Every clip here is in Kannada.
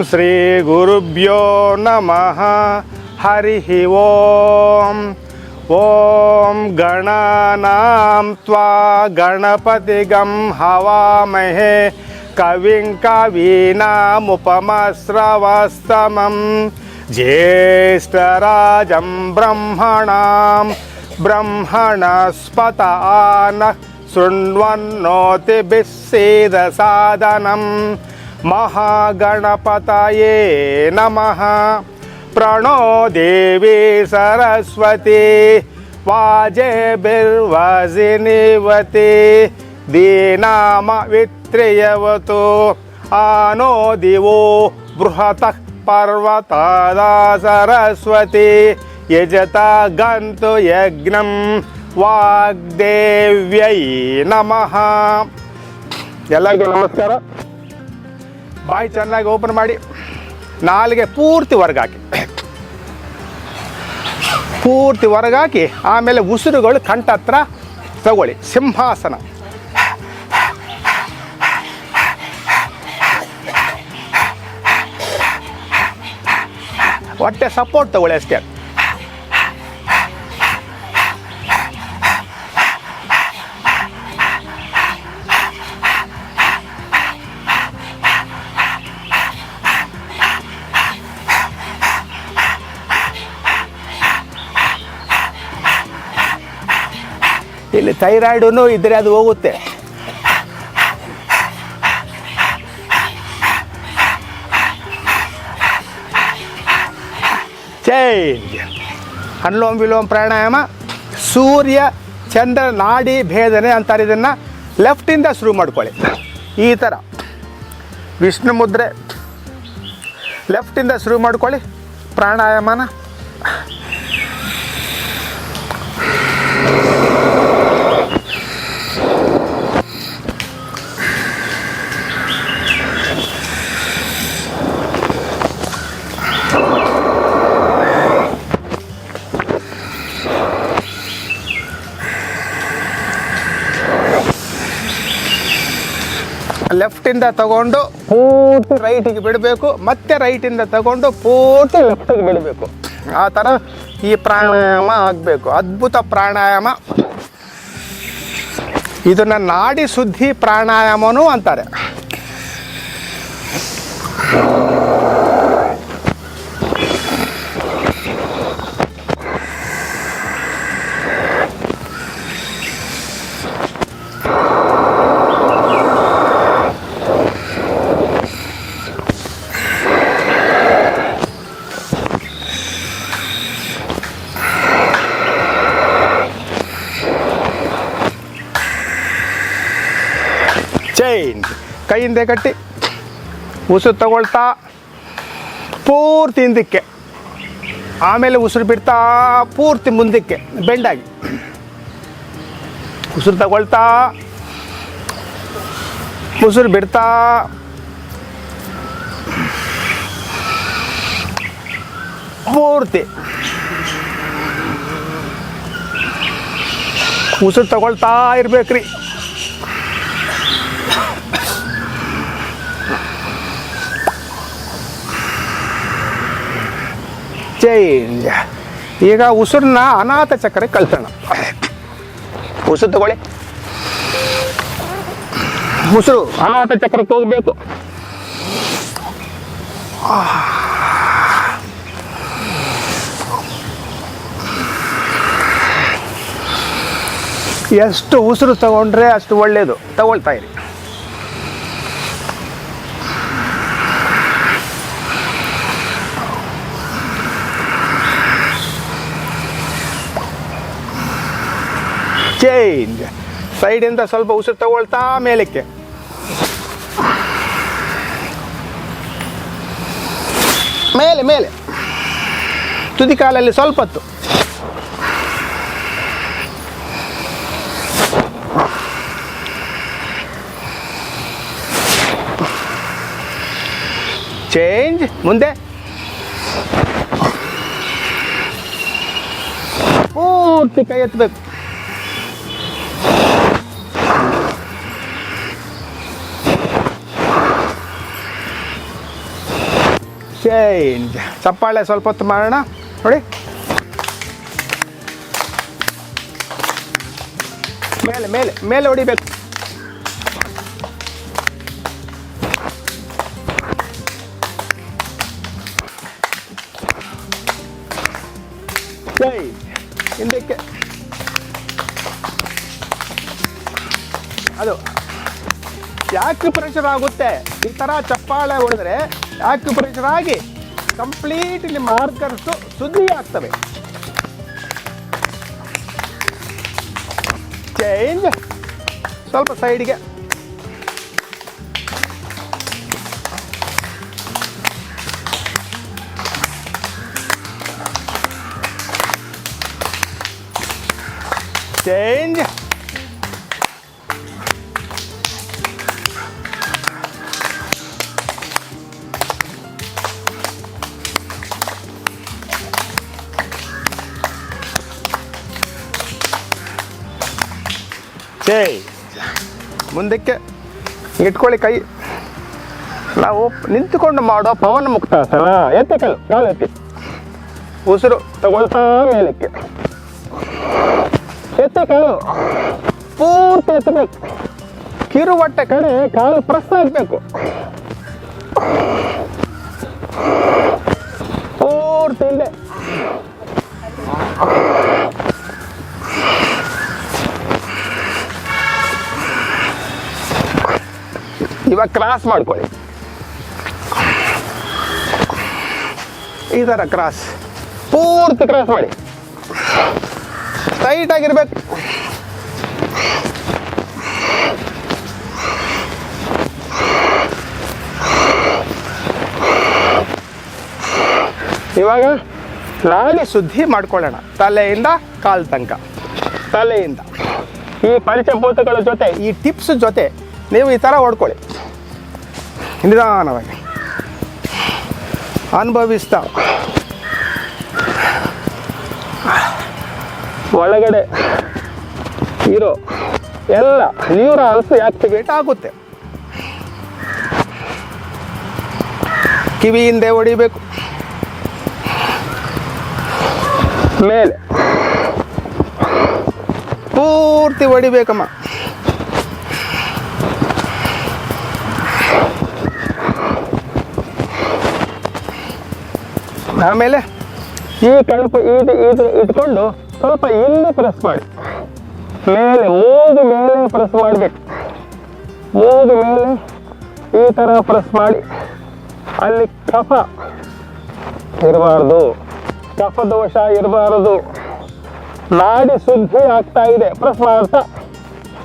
ಶ್ರೀ ಗುರುಭ್ಯೋ ನಮಃ. ಹರಿ ಓಂ. ಓಂ ಗಣಾನಾಂ ತ್ವಾ ಗಣಪತಿಗಂ ಹವಾಮಹೇ ಕವಿಂ ಕವೀನಾಮುಪಮಸ್ರವಸ್ತಮಂ ಜ್ಯೇಷ್ಠರಾಜಂ ಬ್ರಹ್ಮಣಾಂ ಬ್ರಹ್ಮಣಸ್ಪತ ಆನಃ ಶೃಣ್ವನ್ನೋತಿಭಿಃ ಸೇದಸಾದನಂ. ಮಹಾಗಣಪತಯೇ ನಮಃ. ಪ್ರಣೋ ದೇವಿ ಸರಸ್ವತಿ ವಾಜೇಭಿರ್ವಸಿನಿವತಿ ದೀನಾಮ ವಿತ್ರಿಯವತು ಆನೋ ದಿವೋ ಬೃಹತಃ ಪರ್ವತಾದ ಸರಸ್ವತಿ ಯಜತ ಗಂತು ಯಜ್ಞಂ ವಾಗ್ದೇವ್ಯೈ ನಮಃ. ಎಲ್ಲರಿಗೂ ನಮಸ್ಕಾರ. ಬಾಯಿ ಚೆನ್ನಾಗಿ ಓಪನ್ ಮಾಡಿ, ನಾಲಿಗೆ ಪೂರ್ತಿ ಹೊರಗಾಕಿ, ಪೂರ್ತಿ ಹೊರಗಾಕಿ. ಆಮೇಲೆ ಉಸಿರುಗಳು ಕಂಠ ಹತ್ರ ತಗೊಳ್ಳಿ. ಸಿಂಹಾಸನ. ಹೊಟ್ಟೆ ಸಪೋರ್ಟ್ ತಗೊಳ್ಳಿ ಅಷ್ಟೇ. ಇಲ್ಲಿ ಥೈರಾಯ್ಡೂ ಇದ್ದರೆ ಅದು ಹೋಗುತ್ತೆ. ಚೇಂಜ್. ಅನುಲೋಮ ವಿಲೋಮ ಪ್ರಾಣಾಯಾಮ. ಸೂರ್ಯ ಚಂದ್ರ ನಾಡಿ ಭೇದನೆ ಅಂತಾರೆ. ಇದನ್ನು ಲೆಫ್ಟಿಂದ ಶುರು ಮಾಡ್ಕೊಳ್ಳಿ. ಈ ಥರ ವಿಷ್ಣು ಮುದ್ರೆ ಲೆಫ್ಟಿಂದ ಶುರು ಮಾಡ್ಕೊಳ್ಳಿ ಪ್ರಾಣಾಯಾಮನ. ಲೆಫ್ಟಿಂದ ತಗೊಂಡು ಪೂರ್ತಿ ರೈಟಿಗೆ ಬಿಡಬೇಕು, ಮತ್ತೆ ರೈಟಿಂದ ತಗೊಂಡು ಪೂರ್ತಿ ಲೆಫ್ಟಿಗೆ ಬಿಡಬೇಕು. ಆ ಥರ ಈ ಪ್ರಾಣಾಯಾಮ ಆಗಬೇಕು. ಅದ್ಭುತ ಪ್ರಾಣಾಯಾಮ. ಇದನ್ನು ನಾಡಿ ಶುದ್ಧಿ ಪ್ರಾಣಾಯಾಮನೂ ಅಂತಾರೆ. ಚೇಂಜ್. ಕೈಯಿಂದ ಕಟ್ಟಿ ಉಸಿರು ತಗೊಳ್ತಾ ಪೂರ್ತಿ ಹಿಂದಕ್ಕೆ, ಆಮೇಲೆ ಉಸಿರು ಬಿಡ್ತಾ ಪೂರ್ತಿ ಮುಂದಕ್ಕೆ ಬೆಂಡಾಗಿ. ಉಸಿರು ತಗೊಳ್ತಾ ಉಸಿರು ಬಿಡ್ತಾ ಪೂರ್ತಿ ಉಸಿರು ತಗೊಳ್ತಾ ಇರ್ಬೇಕ್ರಿ. ಚೇಂಜ್. ಈಗ ಉಸಿರನ್ನ ಅನಾಥ ಚಕ್ರಕ್ಕೆ ಕಳ್ಸೋಣ. ಉಸಿರು ತಗೊಳ್ಳಿ. ಉಸಿರು ಅನಾಥ ಚಕ್ರಕ್ಕೆ ಹೋಗಬೇಕು. ಎಷ್ಟು ಉಸಿರು ತಗೊಂಡ್ರೆ ಅಷ್ಟು ಒಳ್ಳೆಯದು. ತಗೊಳ್ತಾ ಇರಿ. ಚೇಂಜ್. ಸೈಡಿಂದ ಸ್ವಲ್ಪ ಉಸಿರು ತಗೊಳ್ತಾ ಮೇಲಕ್ಕೆ. ಮೇಲೆ ಮೇಲೆ ತುದಿ ಕಾಲಲ್ಲಿ ಸ್ವಲ್ಪ ಹೊತ್ತು. ಚೇಂಜ್. ಮುಂದೆ ಪೂರ್ತಿ ಕೈ ಎತ್ತಬೇಕು. ಚೇಂಜ್. ಚಪ್ಪಾಳೆ ಸ್ವಲ್ಪ ಹೊತ್ತು ಮಾಡೋಣ ನೋಡಿ. ಮೇಲೆ ಮೇಲೆ ಮೇಲೆ ಹೊಡಿಬೇಕು. ಹಿಂದಕ್ಕೆ ಅದು ಆಕ್ಯುಪ್ರೆಷರ್ ಆಗುತ್ತೆ. ಈ ಥರ ಚಪ್ಪಾಳೆ ಹೊಡೆದ್ರೆ ಆಕ್ಯುಪ್ರೆಷರ್ ಆಗಿ ಕಂಪ್ಲೀಟ್ ನಿಮ್ಮ ಮಾರ್ಕರ್ಸು ಶುದ್ಧಿ ಆಗ್ತವೆ. ಚೇಂಜ್. ಸ್ವಲ್ಪ ಸೈಡ್ಗೆ. ಚೇಂಜ್. ಮುಂದಕ್ಕೆ ಇಟ್ಕೊಳ್ಳಿ ಕೈ. ನಾವು ನಿಂತುಕೊಂಡು ಮಾಡೋ ಪವನ ಮುಕ್ತಾಸನ. ಎತ್ತಿ ಕಾಲು ಎತ್ತಿ, ಉಸಿರು ತಗೊಳ್ತಾ ಮೇಲಕ್ಕೆ ಎತ್ತಿ, ಕಾಲು ಪೂರ್ತಿ ಎತ್ತಬೇಕು. ಕಿರುವಟ್ಟೆ ಕಡೆ ಕಾಲು ಪ್ರೆಸ್ ಆಗಬೇಕು. ಪೂರ್ತಿ ಹಿಂದೆ. ಇವಾಗ ಕ್ರಾಸ್ ಮಾಡ್ಕೊಳ್ಳಿ. ಈ ಥರ ಕ್ರಾಸ್, ಪೂರ್ತಿ ಕ್ರಾಸ್ ಮಾಡಿ. ಟೈಟ್ ಆಗಿರ್ಬೇಕು. ಇವಾಗ ನಾಡಿ ಶುದ್ಧಿ ಮಾಡ್ಕೊಳ್ಳೋಣ. ತಲೆಯಿಂದ ಕಾಲು ತನಕ. ತಲೆಯಿಂದ ಈ ಪಂಚಭೂತಗಳ ಜೊತೆ, ಈ ಟಿಪ್ಸ್ ಜೊತೆ ನೀವು ಈ ಥರ ಹೊಡ್ಕೊಳ್ಳಿ. ನಿಧಾನವಾಗಿ ಅನುಭವಿಸ್ತಾ ಒಳಗಡೆ ಇರೋ ಎಲ್ಲ ನ್ಯೂರಾನ್ಸ್ ಆಕ್ಟಿವೇಟ್ ಆಗುತ್ತೆ. ಕಿವಿಯಿಂದ ಹೊಡಿಬೇಕು. ಮೇಲೆ ಪೂರ್ತಿ ಹೊಡಿಬೇಕಮ್ಮ. ಆಮೇಲೆ ಈ ಕಣಪ ಇದು ಇಟ್ಕೊಂಡು ಸ್ವಲ್ಪ ಇಲ್ಲಿ ಪ್ರೆಸ್ ಮಾಡಿ. ಮೇಲೆ ಮೂಗು ಮೇಲೆ ಪ್ರೆಸ್ ಮಾಡಬೇಕು. ಮೂಗು ಮೇಲೆ ಈ ಥರ ಪ್ರೆಸ್ ಮಾಡಿ. ಅಲ್ಲಿ ಕಫ ಇರಬಾರ್ದು, ಕಫ ದೋಷ ಇರಬಾರದು. ನಾಡಿ ಶುದ್ಧಿ ಆಗ್ತಾ ಇದೆ. ಪ್ರೆಸ್ ಮಾಡ್ತಾ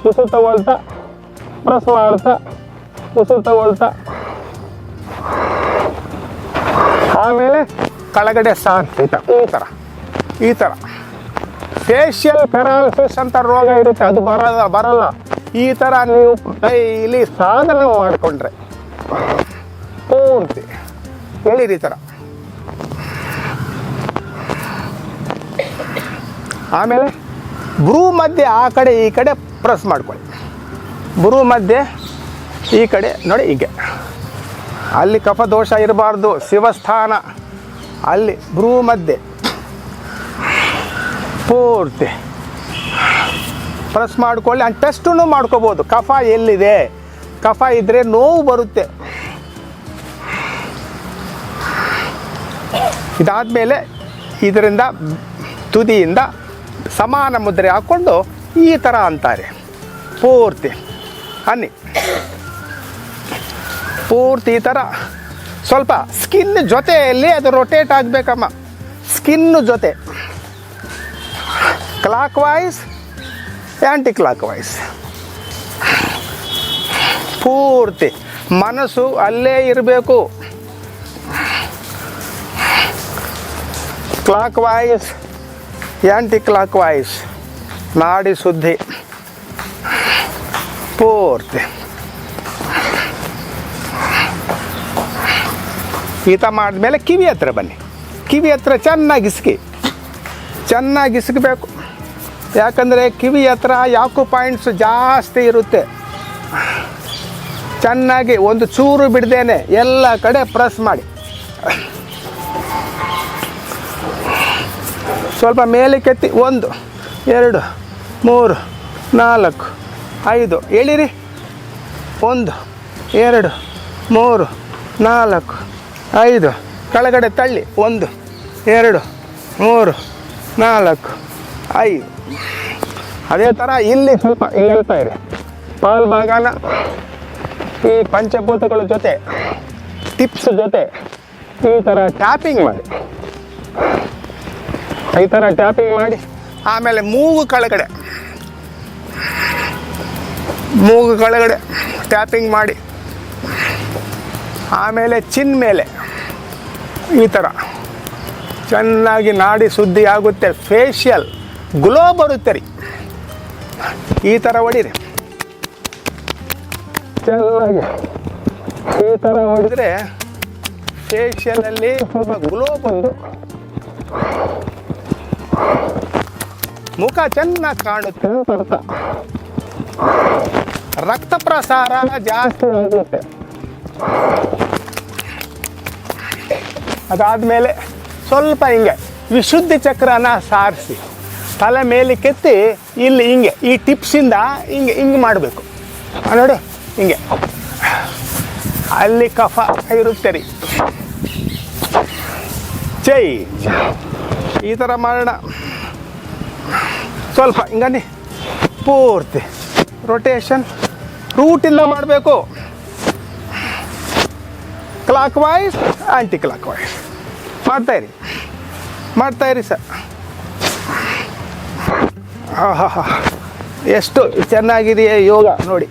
ಉಸಿರು ತಗೊಳ್ತಾ, ಪ್ರೆಸ್ ಮಾಡ್ತಾ ಉಸಿರು ತಗೊಳ್ತಾ. ಆಮೇಲೆ ಕೆಳಗಡೆ ಶಾಂತ ಈ ಥರ ಫೇಶಿಯಲ್ ಪ್ಯಾರಾಲಿಸಿಸ್ ಅಂತ ರೋಗ ಇರುತ್ತೆ, ಅದು ಬರಲ್ಲ. ಈ ಥರ ನೀವು ಇಲ್ಲಿ ಸಾಧನ ಮಾಡಿಕೊಂಡ್ರೆ ಪೂರ್ತಿ ಹೇಳಿರಿ ಈ ಥರ. ಆಮೇಲೆ ಭ್ರೂ ಮಧ್ಯೆ ಆ ಕಡೆ ಈ ಕಡೆ ಪ್ರೆಸ್ ಮಾಡ್ಕೊಳ್ಳಿ. ಭ್ರೂ ಮಧ್ಯೆ ಈ ಕಡೆ ನೋಡಿ, ಹೀಗೆ. ಅಲ್ಲಿ ಕಫ ದೋಷ ಇರಬಾರ್ದು. ಶಿವಸ್ಥಾನ ಅಲ್ಲಿ ಭ್ರೂ ಮಧ್ಯೆ ಪೂರ್ತಿ ಪ್ರೆಸ್ ಮಾಡ್ಕೊಳ್ಳಿ. ಅಂಡ್ ಟೆಸ್ಟನ್ನು ಮಾಡ್ಕೋಬೋದು. ಕಫ ಎಲ್ಲಿದೆ, ಕಫ ಇದ್ದರೆ ನೋವು ಬರುತ್ತೆ. ಇದಾದಮೇಲೆ ಇದರಿಂದ ತುದಿಯಿಂದ ಸಮಾನ ಮುದ್ರೆ ಹಾಕ್ಕೊಂಡು ಈ ಥರ ಅಂತಾರೆ. ಪೂರ್ತಿ ಅನ್ನಿ, ಪೂರ್ತಿ ಈ ಥರ. ಸ್ವಲ್ಪ ಸ್ಕಿನ್ ಜೊತೆಯಲ್ಲಿ ಅದು ರೊಟೇಟ್ ಆಗಬೇಕಮ್ಮ. ಸ್ಕಿನ್ನು ಜೊತೆ clockwise, anticlockwise. ಪೂರ್ತಿ ಮನಸ್ಸು ಅಲ್ಲೇ ಇರಬೇಕು. Clockwise, anticlockwise. ನಾಡಿ ಶುದ್ಧಿ ಪೂರ್ತಿ. ಈತ ಮಾಡಿದ್ಮೇಲೆ ಕಿವಿ ಹತ್ರ ಬನ್ನಿ. ಕಿವಿ ಹತ್ರ ಚೆನ್ನಾಗಿ ಇಸ್ಕಬೇಕು. ಯಾಕಂದರೆ ಕಿವಿ ಹತ್ರ ಯಾಕೋ ಪಾಯಿಂಟ್ಸ್ ಜಾಸ್ತಿ ಇರುತ್ತೆ. ಚೆನ್ನಾಗಿ ಒಂದು ಚೂರು ಬಿಡ್ದೇನೆ ಎಲ್ಲ ಕಡೆ ಪ್ರೆಸ್ ಮಾಡಿ. ಸ್ವಲ್ಪ ಮೇಲಕ್ಕೆತ್ತಿ 1 2 3 4 5 ಎಳೀರಿ 1 2 3 4 5 ಕೆಳಗಡೆ ತಳ್ಳಿ 1 2 3 4 5 ಅದೇ ಥರ ಇಲ್ಲಿ ಸ್ವಲ್ಪ ಹೇಳ್ತಾ ಇರಿ ಪಾಲ್ ಭಾಗನ ಈ ಪಂಚಭೂತಗಳ ಜೊತೆ ಟಿಪ್ಸ್ ಜೊತೆ ಈ ಥರ ಟ್ಯಾಪಿಂಗ್ ಮಾಡಿ ಆಮೇಲೆ ಮೂಗು ಕೆಳಗಡೆ ಟ್ಯಾಪಿಂಗ್ ಮಾಡಿ ಆಮೇಲೆ ಚಿನ್ ಮೇಲೆ ಈ ಥರ ಚೆನ್ನಾಗಿ ನಾಡಿ ಶುದ್ಧಿ ಆಗುತ್ತೆ, ಫೇಶಿಯಲ್ ಗ್ಲೋ ಬರುತ್ತೆ ರೀ. ಈ ಥರ ಹೊಡೀರಿ, ಚೆನ್ನಾಗಿ ಈ ಥರ ಹೊಡೆದ್ರೆ ಫೇಶಿಯಲಲ್ಲಿ ಸ್ವಲ್ಪ ಗ್ಲೋ ಬಂದು ಮುಖ ಚೆನ್ನಾಗಿ ಕಾಣುತ್ತೆ ಅಂತ ಅರ್ಥ. ರಕ್ತ ಪ್ರಸಾರ ಜಾಸ್ತಿ ಆಗುತ್ತೆ. ಅದಾದಮೇಲೆ ಸ್ವಲ್ಪ ಹಿಂಗೆ ವಿಶುದ್ಧಿ ಚಕ್ರನ ಸಾರಿಸಿ ತಲೆ ಮೇಲೆ ಕೆತ್ತಿ ಇಲ್ಲಿ ಹಿಂಗೆ ಈ ಟಿಪ್ಸಿಂದ ಹಿಂಗೆ ಮಾಡಬೇಕು ನೋಡಿ. ಹಿಂಗೆ ಅಲ್ಲಿ ಕಫ ಇರುತ್ತೆ ರೀ. ಚೇಂಜ್ ಈ ಥರ ಮಾಡೋಣ. ಸ್ವಲ್ಪ ಹಿಂಗನ್ನಿ ಪೂರ್ತಿ ರೊಟೇಷನ್ ರೂಟಿಂದ ಮಾಡಬೇಕು. Clockwise anticlockwise ಮಾಡ್ತಾಯಿರಿ ಸರ್. ಆಹಾ ಎಷ್ಟು ಚೆನ್ನಾಗಿದೆಯೇ ಯೋಗ ನೋಡಿ.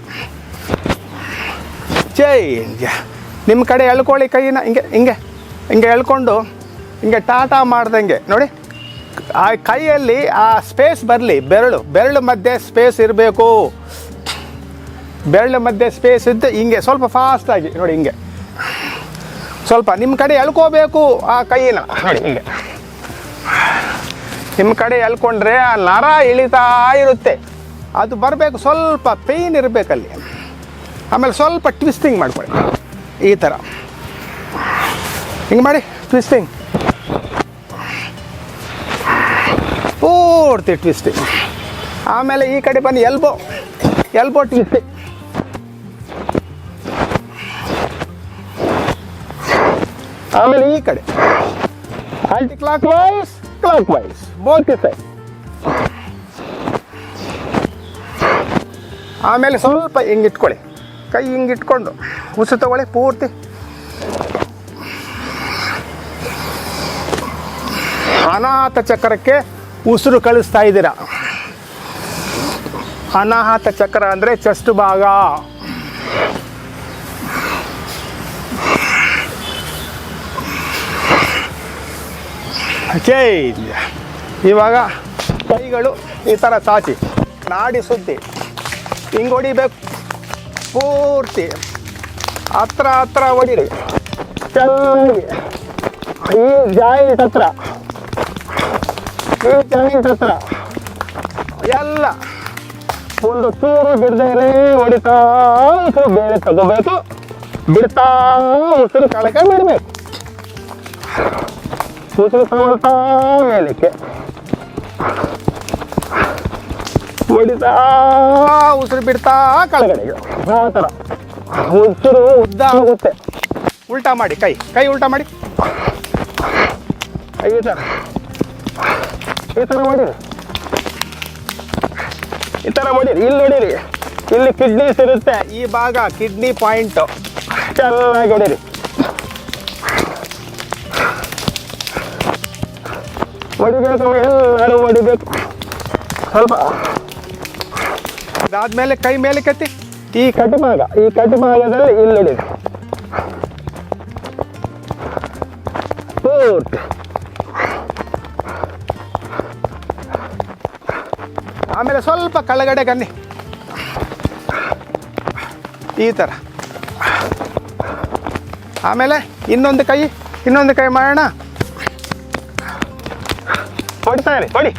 ಚೇಂಜ್ ನಿಮ್ಮ ಕಡೆ ಎಳ್ಕೊಳ್ಳಿ ಕೈನ ಹಿಂಗೆ ಎಳ್ಕೊಂಡು ಹಿಂಗೆ ಟಾಟಾ ಮಾಡ್ದಂಗೆ ನೋಡಿ. ಆ ಕೈಯಲ್ಲಿ ಆ ಸ್ಪೇಸ್ ಬರಲಿ, ಬೆರಳು ಮಧ್ಯೆ ಸ್ಪೇಸ್ ಇರಬೇಕು. ಬೆರಳು ಮಧ್ಯೆ ಸ್ಪೇಸ್ ಇದ್ದು ಹಿಂಗೆ ಸ್ವಲ್ಪ ಫಾಸ್ಟಾಗಿ ನೋಡಿ. ಹಿಂಗೆ ಸ್ವಲ್ಪ ನಿಮ್ಮ ಕಡೆ ಎಳ್ಕೋಬೇಕು ಆ ಕೈನ ನೋಡಿ. ಹಿಂಗೆ ನಿಮ್ಮ ಕಡೆ ಎಳ್ಕೊಂಡ್ರೆ ಆ ನರ ಇಳಿತಾ ಇರುತ್ತೆ, ಅದು ಬರಬೇಕು. ಸ್ವಲ್ಪ ಪೇಯ್ನ್ ಇರಬೇಕಲ್ಲಿ. ಆಮೇಲೆ ಸ್ವಲ್ಪ ಟ್ವಿಸ್ಟಿಂಗ್ ಮಾಡ್ಕೊಳ್ಳಿ ಈ ಥರ. ಹಿಂಗೆ ಮಾಡಿ ಟ್ವಿಸ್ಟಿಂಗ್, ಪೂರ್ತಿ ಟ್ವಿಸ್ಟಿಂಗ್. ಆಮೇಲೆ ಈ ಕಡೆ ಬನ್ನಿ, ಎಲ್ಬೋ ಟ್ವಿಸ್ಟಿಂಗ್. ಆಮೇಲೆ ಈ ಕಡೆ anticlockwise both side. ಆಮೇಲೆ ಸ್ವಲ್ಪ ಹಿಂಗಿಟ್ಕೊಳ್ಳಿ, ಕೈ ಹಿಂಗಿಟ್ಕೊಂಡು ಉಸಿರು ತಗೊಳ್ಳಿ ಪೂರ್ತಿ. ಅನಾಹತ ಚಕ್ರಕ್ಕೆ ಉಸಿರು ಕಳಿಸ್ತಾ ಇದ್ದೀರಾ. ಅನಾಹತ ಚಕ್ರ ಅಂದರೆ ಚೆಸ್ಟ್ ಭಾಗ. ಚೇಂಜ್. ಇವಾಗ ಕೈಗಳು ಈ ಥರ ಚಾಚಿ ನಾಡಿ ಸುದ್ದಿ ಹಿಂಗೆ ಹೊಡಿಬೇಕು. ಪೂರ್ತಿ ಹತ್ರ ಹೊಡೀರಿ ಚೆನ್ನಾಗಿ. ಈ ಜಾಯಿಂಟ್ ಹತ್ರ ಎಲ್ಲ ಒಂದು ಚೂರು ಬಿಡದೇ ಹೊಡಿತಾ ಉಸಿರು ಬೇರೆ ತಗೋಬೇಕು. ಬಿಡ್ತಾ ಉಸಿರು ಕೆಳಗೆ ಬಿಡಬೇಕು. ಉಸಿರು ತಗೊಳ್ತಾ ಮೇಲಕ್ಕೆ ಹೊಡಿತಾ ಉಸಿರು ಬಿಡ್ತಾ ಕೆಳಗಡೆಗೆ. ಆ ಥರ ಉಸಿರು ಉದ್ದ ಆಗುತ್ತೆ. ಉಲ್ಟಾ ಮಾಡಿ, ಕೈ ಉಲ್ಟಾ ಮಾಡಿ ಈ ಥರ ಮಾಡಿರಿ. ಈ ಥರ ಮಾಡಿರಿ. ಇಲ್ಲಿ ಹೊಡೀರಿ, ಇಲ್ಲಿ ಕಿಡ್ನೀಸ್ ಇರುತ್ತೆ. ಈ ಭಾಗ ಕಿಡ್ನಿ ಪಾಯಿಂಟು. ಚೆನ್ನಾಗಿ ಹೊಡೀರಿ. ಹೊಡಿಬೇಕು, ಎಲ್ಲರೂ ಹೊಡಿಬೇಕು. ಸ್ವಲ್ಪ ಅದಾದ್ಮೇಲೆ ಕೈ ಮೇಲೆ ಕೆತ್ತಿ ಈ ಕಟಿ ಭಾಗದಲ್ಲಿ ಇಲ್ಲಿ ಹೊಡೀರಿ ಪೂರ್ತಿ. ಆಮೇಲೆ ಸ್ವಲ್ಪ ಕೆಳಗಡೆ ಗನ್ನಿ ಈ ಥರ. ಆಮೇಲೆ ಇನ್ನೊಂದು ಕೈ ಮಾಡೋಣ. ಹೊಡಿತಾ ಇರಿ, ಹೊಡಿ.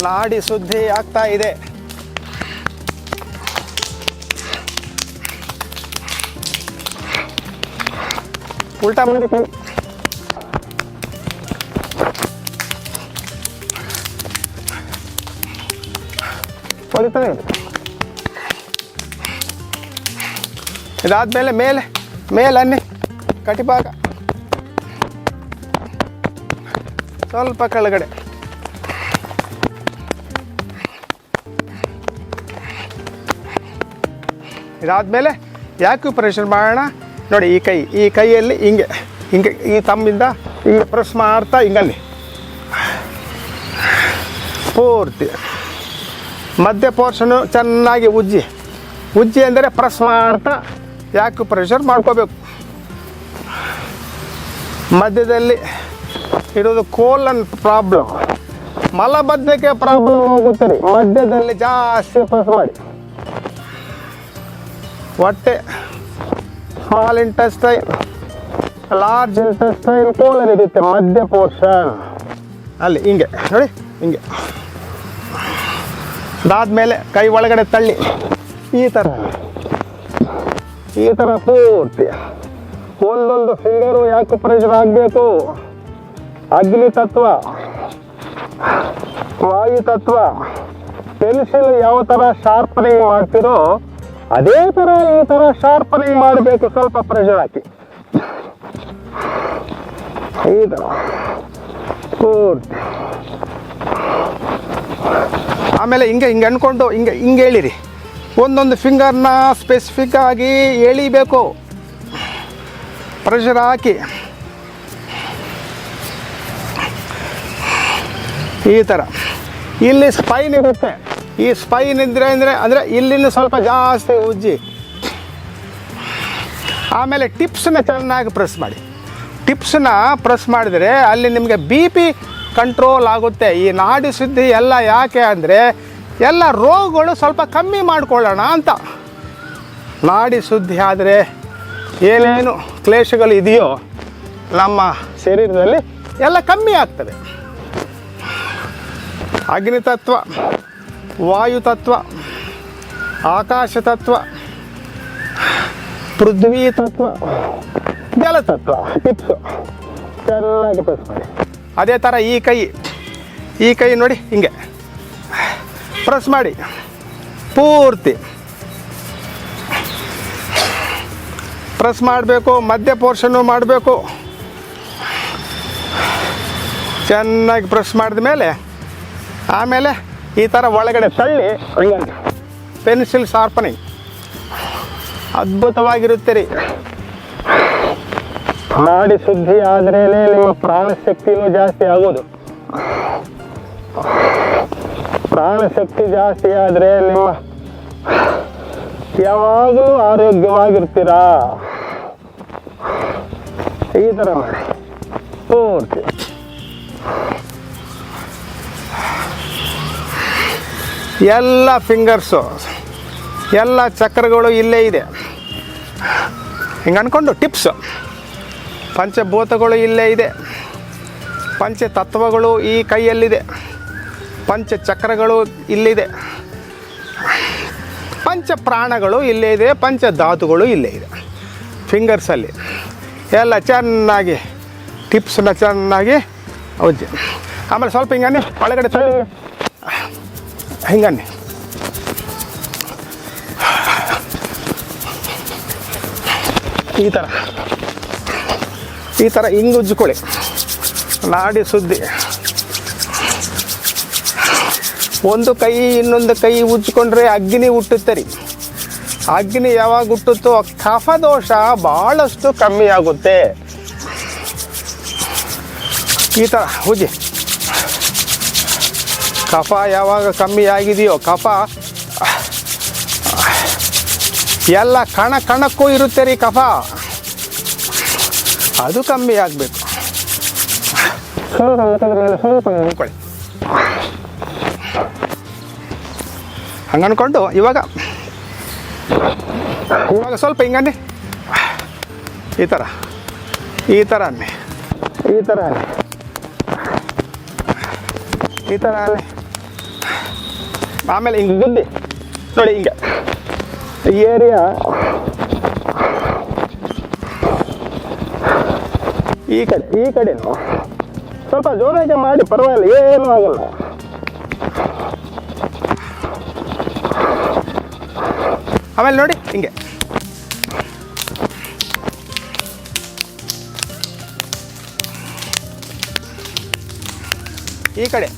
ನಾಡಿ ಶುದ್ಧಿ ಆಗ್ತಾ ಇದೆ. ಉಲ್ಟಾ ಮಾಡಿ ಕೈ. ಹೊಡಿತಾನೆ ಇರಿ. ಇದಾದ್ಮೇಲೆ ಮೇಲೆ ಅನ್ನಿ ಕಟಿಭಾಗ ಸ್ವಲ್ಪ ಕೆಳಗಡೆ. ಇದಾದ್ಮೇಲೆ ಯಾಕ್ಯುಪ್ರೆಷರ್ ಮಾಡೋಣ ನೋಡಿ. ಈ ಕೈಯಲ್ಲಿ ಹಿಂಗೆ ಈ ತಮ್ಮಿಂದ ಹಿಂಗೆ ಪ್ರೆಸ್ ಮಾಡ್ತಾ ಹಿಂಗಲ್ಲಿ ಪೂರ್ತಿ ಮಧ್ಯ ಪೋರ್ಷನು ಚೆನ್ನಾಗಿ ಉಜ್ಜಿ ಅಂದರೆ ಪ್ರೆಸ್ ಮಾಡ್ತಾ ಯಾಕ್ಯುಪ್ರೆಷರ್ ಮಾಡ್ಕೋಬೇಕು. ಮಧ್ಯದಲ್ಲಿ ಇರೋದು ಕೋಲನ್ ಪ್ರಾಬ್ಲಮ್, ಮಲಬದ್ಧತೆ ಪ್ರಾಬ್ಲಮ್ ಹೋಗುತ್ತೆ ರೀ. ಮಧ್ಯದಲ್ಲಿ ಜಾಸ್ತಿ ಪ್ರೆಸ್ ಮಾಡಿ. ಹೊಟ್ಟೆ, small intestine, large intestine, colon ಇರುತ್ತೆ ಮಧ್ಯ ಪೋರ್ಷನ್ ಅಲ್ಲಿ ಹಿಂಗೆ ನೋಡಿ ಹಿಂಗೆ. ಅದಾದ್ಮೇಲೆ ಕೈ ಒಳಗಡೆ ತಳ್ಳಿ ಈ ಥರ ಪೂರ್ತಿ ಒಂದೊಂದು ಫಿಂಗರು ಯಾಕ್ಯುಪ್ರೆಷರ್ ಆಗಬೇಕು. ಅಗ್ನಿ ತತ್ವ, ವಾಯು ತತ್ವ, ಪೆನ್ಸಿಲ್ ಯಾವ ಥರ ಶಾರ್ಪನಿಂಗ್ ಮಾಡ್ತಿರೋ ಅದೇ ಥರ ಈ ಥರ ಶಾರ್ಪನಿಂಗ್ ಮಾಡಬೇಕು. ಸ್ವಲ್ಪ ಪ್ರೆಷರ್ ಹಾಕಿ ಈ ಥರ ಪೂರ್ತಿ. ಆಮೇಲೆ ಹಿಂಗೆ ಅನ್ಕೊಂಡು ಹಿಂಗೆ ಹೇಳಿರಿ. ಒಂದೊಂದು ಫಿಂಗರ್ನ ಸ್ಪೆಸಿಫಿಕ್ ಆಗಿ ಎಳಿಬೇಕು. ಪ್ರೆಷರ್ ಹಾಕಿ ಈ ಥರ. ಇಲ್ಲಿ ಸ್ಪೈನ್ ಇರುತ್ತೆ. ಈ ಸ್ಪೈನ್ ಇದ್ರೆ ಅಂದರೆ ಇಲ್ಲಿಂದ ಸ್ವಲ್ಪ ಜಾಸ್ತಿ ಉಜ್ಜಿ. ಆಮೇಲೆ ಟಿಪ್ಸನ್ನ ಚೆನ್ನಾಗಿ ಪ್ರೆಸ್ ಮಾಡಿ. ಟಿಪ್ಸನ್ನ ಪ್ರೆಸ್ ಮಾಡಿದರೆ ಅಲ್ಲಿ ನಿಮಗೆ BP ಕಂಟ್ರೋಲ್ ಆಗುತ್ತೆ. ಈ ನಾಡಿ ಶುದ್ಧಿ ಎಲ್ಲ ಯಾಕೆ ಅಂದರೆ ಎಲ್ಲ ರೋಗಗಳು ಸ್ವಲ್ಪ ಕಮ್ಮಿ ಮಾಡಿಕೊಳ್ಳೋಣ ಅಂತ. ನಾಡಿ ಶುದ್ಧಿ ಆದರೆ ಏನೇನು ಕ್ಲೇಶಗಳು ಇದೆಯೋ ನಮ್ಮ ಶರೀರದಲ್ಲಿ ಎಲ್ಲ ಕಮ್ಮಿ ಆಗ್ತದೆ. ಅಗ್ನಿ ತತ್ವ, ವಾಯು ತತ್ವ, ಆಕಾಶ ತತ್ವ, ಪೃಥ್ವಿ ತತ್ವ, ಜಲ ತತ್ವ ಟಿಪ್ಸು ಚೆನ್ನಾಗಿ ಪ್ರೆಸ್ ಮಾಡಿ. ಅದೇ ಥರ ಈ ಕೈ ನೋಡಿ ಹಿಂಗೆ ಪ್ರೆಸ್ ಮಾಡಿ ಪೂರ್ತಿ ಪ್ರೆಸ್ ಮಾಡಬೇಕು. ಮಧ್ಯ ಪೋರ್ಷನ್ನು ಮಾಡಬೇಕು. ಚೆನ್ನಾಗಿ ಪ್ರೆಸ್ ಮಾಡಿದ ಮೇಲೆ ಆಮೇಲೆ ಈ ಥರ ಒಳಗಡೆ ತಳ್ಳಿ ಹಿಂಗೆ ಪೆನ್ಸಿಲ್ ಶಾರ್ಪನಿಂಗ್ ಅದ್ಭುತವಾಗಿರುತ್ತೆ ರೀ. ನಾಡಿ ಶುದ್ಧಿ ಆದ್ರೇ ನಿಮ್ಮ ಪ್ರಾಣಶಕ್ತಿನೂ ಜಾಸ್ತಿ ಆಗೋದು. ಪ್ರಾಣಶಕ್ತಿ ಜಾಸ್ತಿ ಆದರೆ ನಿಮ್ಮ ಯಾವಾಗಲೂ ಆರೋಗ್ಯವಾಗಿರ್ತೀರಾ. ಈ ಥರ ಮಾಡಿ ಪೂರ್ತಿ. ಎಲ್ಲ ಫಿಂಗರ್ಸು, ಎಲ್ಲ ಚಕ್ರಗಳು ಇಲ್ಲೇ ಇದೆ. ಹಿಂಗೆ ಅಂದ್ಕೊಂಡು ಟಿಪ್ಸು. ಪಂಚಭೂತಗಳು ಇಲ್ಲೇ ಇದೆ. ಪಂಚತತ್ವಗಳು ಈ ಕೈಯಲ್ಲಿದೆ. ಪಂಚಚಕ್ರಗಳು ಇಲ್ಲಿದೆ. ಪಂಚ ಪ್ರಾಣಗಳು ಇಲ್ಲೇ ಇದೆ. ಪಂಚಧಾತುಗಳು ಇಲ್ಲೇ ಇದೆ ಫಿಂಗರ್ಸಲ್ಲಿ. ಎಲ್ಲ ಚೆನ್ನಾಗಿ ಟಿಪ್ಸನ್ನ ಚೆನ್ನಾಗಿ ಉಜ್ಜಿ. ಆಮೇಲೆ ಸ್ವಲ್ಪ ಹಿಂಗನ್ನಿ ಒಳಗಡೆ ತಳ್ಳಿ ಹಿಂಗನ್ನಿ. ಈ ಥರ ಹಿಂಗೆ ಉಜ್ಜಿಕೊಳ್ಳಿ. ನಾಡಿ ಸುದ್ದಿ. ಒಂದು ಕೈ ಇನ್ನೊಂದು ಕೈ ಉಜ್ಜಿಕೊಂಡ್ರೆ ಅಗ್ನಿ ಹುಟ್ಟುತ್ತೆ ರೀ. ಅಗ್ನಿ ಯಾವಾಗ ಹುಟ್ಟುತ್ತೋ ಕಫದೋಷ ಭಾಳಷ್ಟು ಕಮ್ಮಿ ಆಗುತ್ತೆ. ಈ ಥರ ಉಜ್ಜಿ. ಕಫ ಯಾವಾಗ ಕಮ್ಮಿ ಆಗಿದೆಯೋ, ಕಫ ಎಲ್ಲ ಕಣಕ್ಕೂ ಇರುತ್ತೆ ರೀ ಕಫ, ಅದು ಕಮ್ಮಿ ಆಗಬೇಕು. ಸ್ವಲ್ಪ ಅಂದ್ಕೊಳ್ಳಿ. ಹಂಗೆ ಅಂದ್ಕೊಂಡು ಇವಾಗ ಸ್ವಲ್ಪ ಹಿಂಗನ್ನಿ. ಈ ಥರ ಅನ್ನಿ, ಈ ಥರ ಅನ್ನಿ, ಈ ಥರ ಅನ್ನಿ. ಆಮೇಲೆ ಹಿಂಗೆ ಗುದ್ದಿ ನೋಡಿ. ಹಿಂಗೆ ಈ ಏರಿಯಾ ಈ ಕಡೆನೂ ಸ್ವಲ್ಪ ಜೋರಾಗಿ ಮಾಡಿ, ಪರವಾಗಿಲ್ಲ, ಏನೂ ಆಗಲ್ಲ. ಆಮೇಲೆ ನೋಡಿ ಹಿಂಗೆ ಈ ಕಡೆ